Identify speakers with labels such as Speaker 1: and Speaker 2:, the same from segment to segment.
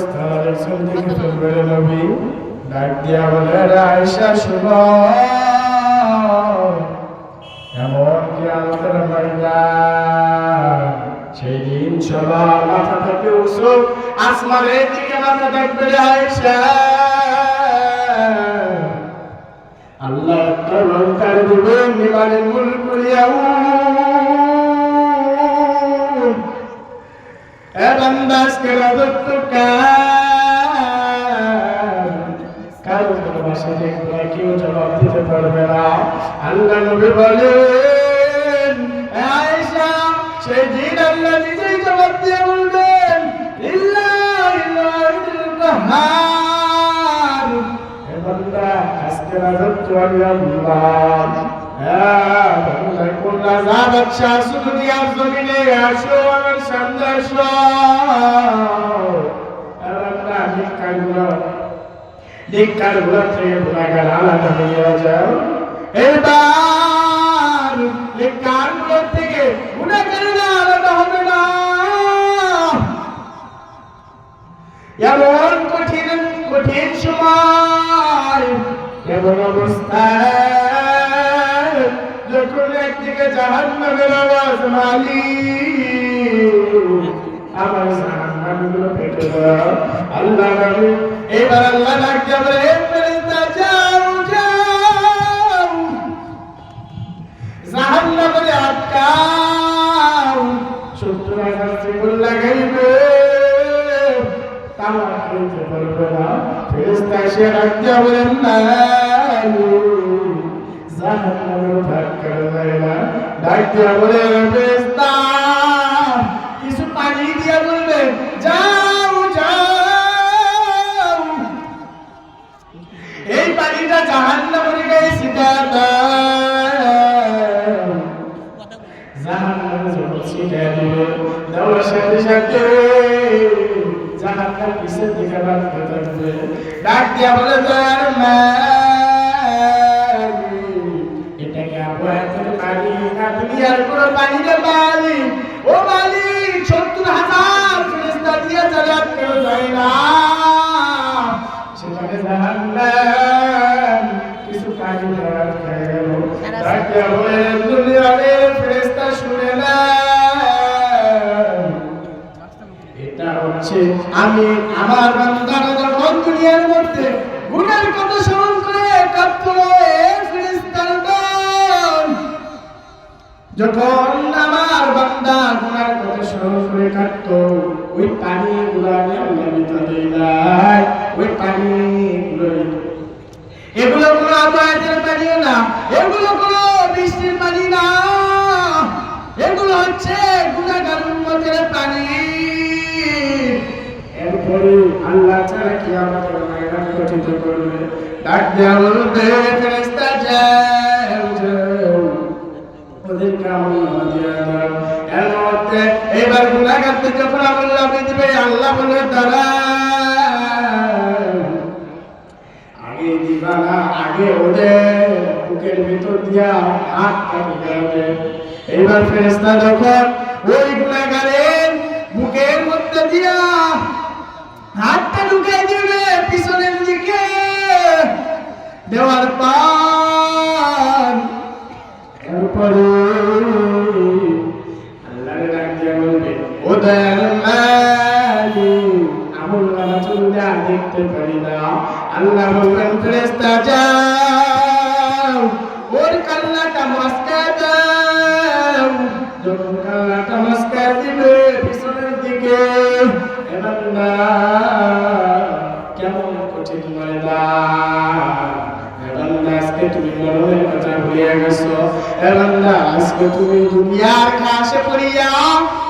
Speaker 1: অবস্থা দেখছেন দেখে ফেলবে নবী ডাক দিয়া বলে আয়েশা শুনো এমন কি আমাদের ময়দান সেই দিন সবার মাথা থেকে উসুক আসমানের দিকে মাথা থাকবে আয়েশা আল্লাহ একটা লঙ্কার দিবেন নিবারের মূল করিয়াও বান্দাসকে রাজত্ব কারো ভাষা দেখবে কেউ জবাব দিতে পারবে না আল্লাহ নবী বলেন আয়েশা সেই দিন আল্লাহ নিজেই জবাব দিয়ে বলবেন লিল্লাহিল কাহার হে বান্দা আজকে রাজত্ব আমি আল্লাহ কোন রাজা বাদশা শুধু দিয়ার জমিনে আসো আমার সামনে আসো ধিক্কারগুলো থেকে গুনাহগার আলাদা হয়ে যাও এবার ধিক্কারগুলো থেকে গুনাহগাররা আলাদা হবে না এমন কঠিন কঠিন সময় এমন অবস্থায় যখন একদিকে জাহান্নামের আওয়াজ মালিক আমার জাহান্নামগুলো পেটে দাও আল্লাহ নবী এবার আল্লাহ ডাক দেবে ফেরেশতা যাও যাও জাহান্নামে আটকাও শত্রুরা শাস্তি লাগাইবে তারা খেতে পারবে না ফেরেশতা এসে ডাক দিয়ে বলেন না জাহান্নামে ধাক্কা দেয় না ডাক দিয়ে বলে ফেরেশতা কিছু পানি দিয়ে বলবে যাও যাও এই পানিটা জাহান্নামের গায়ে ছিটা দাও জাহান্নামে যখন ছিটা দিবে দেওয়ার সাথে সাথে জাহান্নাম পিছের দিকে বাঁধতে থাকবে ডাক দিয়া বলে তার মা এটাকে আপনার পানি না দুনিয়ার কোনো পানিতে পানি ও মালিক ৭০,০০০ ফেরেশতা দিয়ে জান্নাত কেউ যায় না সেখানে জাহান্নাম কিছু পানি ধরার খেয়ে গেল ডাক দিয়া বলে দুনিয়ার ফেরেশতা শুনে না আমি আমার বান্দারা যখন দুনিয়ার মধ্যে গুনার কথা স্মরণ করে কাঁদতো ফেরেশতার দল যখন আমার বান্দা গুনার কথা স্মরণ করে কাঁদতো ওই পানিগুলো আমি আল্লাহ দিতে দেই নাই ওই পানিগুলো এগুলো কোনো আবাদের পানিও না এগুলো কোনো বৃষ্টির পানি না এগুলো হচ্ছে গুনাহগার উম্মতের পানি এরপরে আল্লাহ ছাড়া কি আমাদের ময়দান গঠিত করবে ডাক দেওয়া বলবে ফেরেশতা যাও যাও ওদের কামল নামা দিয়ে দাও এর মধ্যে এবার গুনাহগারদের যখন আল্লাহ দিবে আল্লাহ বলে তারা আগে দিবা না আগে ওদের বুকের ভিতর দিয়া হাত কাটি যাবে এবার ফেরেশতা যখন ওই গুনাহগারের বুকের মধ্যে দিয়া হাতটা ঢুকিয়ে দিবে পিছনের দিকে দেওয়ার পর এরপরে আল্লাহর ডাক দিয়ে বলবে ও দয়াল মালিক আমল নামা চলতে দেখতে পারি না আল্লাহ বলবেন ফেরেশতা যাও ওর কান্নাটা মস্কা দাও যখন কান্নাটা মস্কা দিবে পিছনের দিকে এবার না কেমন কঠিন ময়দান এবার না আজকে তুমি মরণের কথা ভুলিয়া গেছো এবার না আজকে তুমি দুনিয়ার ঘাসে পড়িয়া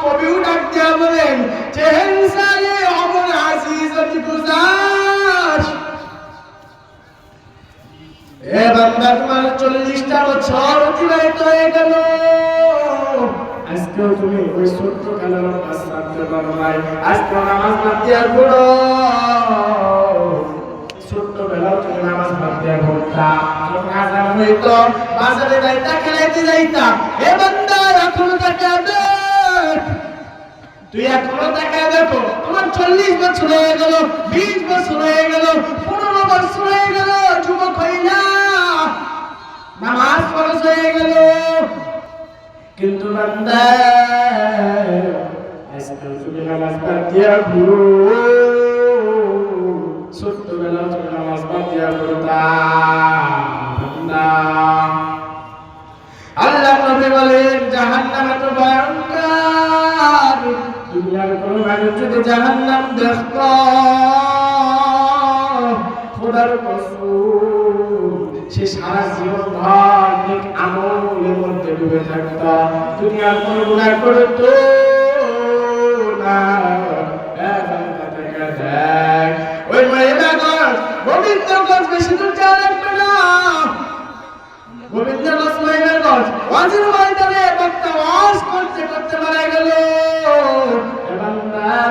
Speaker 1: কবিও ডাক দিয়া বলেন চেহেন সারে অমর আজিজ গুজার এ বান্দা তোমার 40টা বছর অতিবাহিত হয়ে গেল আজকেও তুমি ওই ছোট্ট কালের নামাজ রাখতে পারো নাই আজকে নামাজ বাদ দিয়া পড়ো ছোট্টবেলাও তুমি নামাজ বাদ দিয়া পড়তা যখন আযান হইতো বাজারে যাইতা খেলাইতে যাইতা এ বান্দা এখন তাকাবে তুই এখনো তাকায় দেখো, তোমার 40 বছর হয়ে গেল, 20 বছর হয়ে গেল, 15 বছর হয়ে গেল, যুবক হইলা, নামাজ ফরজ হয়ে গেল, কিন্তু বান্দা আজকাল তুমি নামাজ বাদ দিয়া ঘুরো, ছোট্টবেলা তুমি নামাজ বাদ দিয়া ঘুরতা। বান্দা, আল্লাহ নবী বলেন জাহান্নাম এত ভয়ঙ্কর, দুনিয়ার কোন মানুষ যদি জাহান্নাম দেখত, খোদার কসম সে সারা জীবন ভর নেক আমলের মধ্যে ডুবে থাকত, দুনিয়ার কোন গুনাহ করত না। ওই মহিলাগঞ্জ গোবিন্দগঞ্জ বেশি দূর যাওয়া লাগবে না, গোবিন্দগঞ্জ মহিলাগঞ্জ ওয়াজির ময়দানে বক্তা ওয়াজ করতে করতে মারা গেল।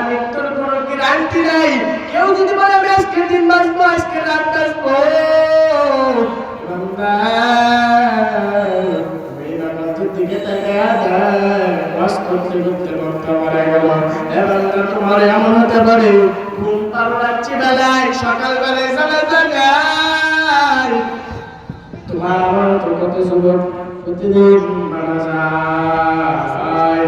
Speaker 1: মৃত্যুর কোনো গ্যারান্টি নাই, কেউ যদি বলে আমি আজকের দিন বাঁচবো, আজকের রাত বাঁচবো, দিকে করতে করতে বক্তা মারা গেল। এবার তোমার এমন হতে পারে ঘুম পাড়ো রাত্রি বেলায়, সকাল বেলায় জানাজা গায়, তোমার আমার তো কত যুবক প্রতিদিন মারা যায়।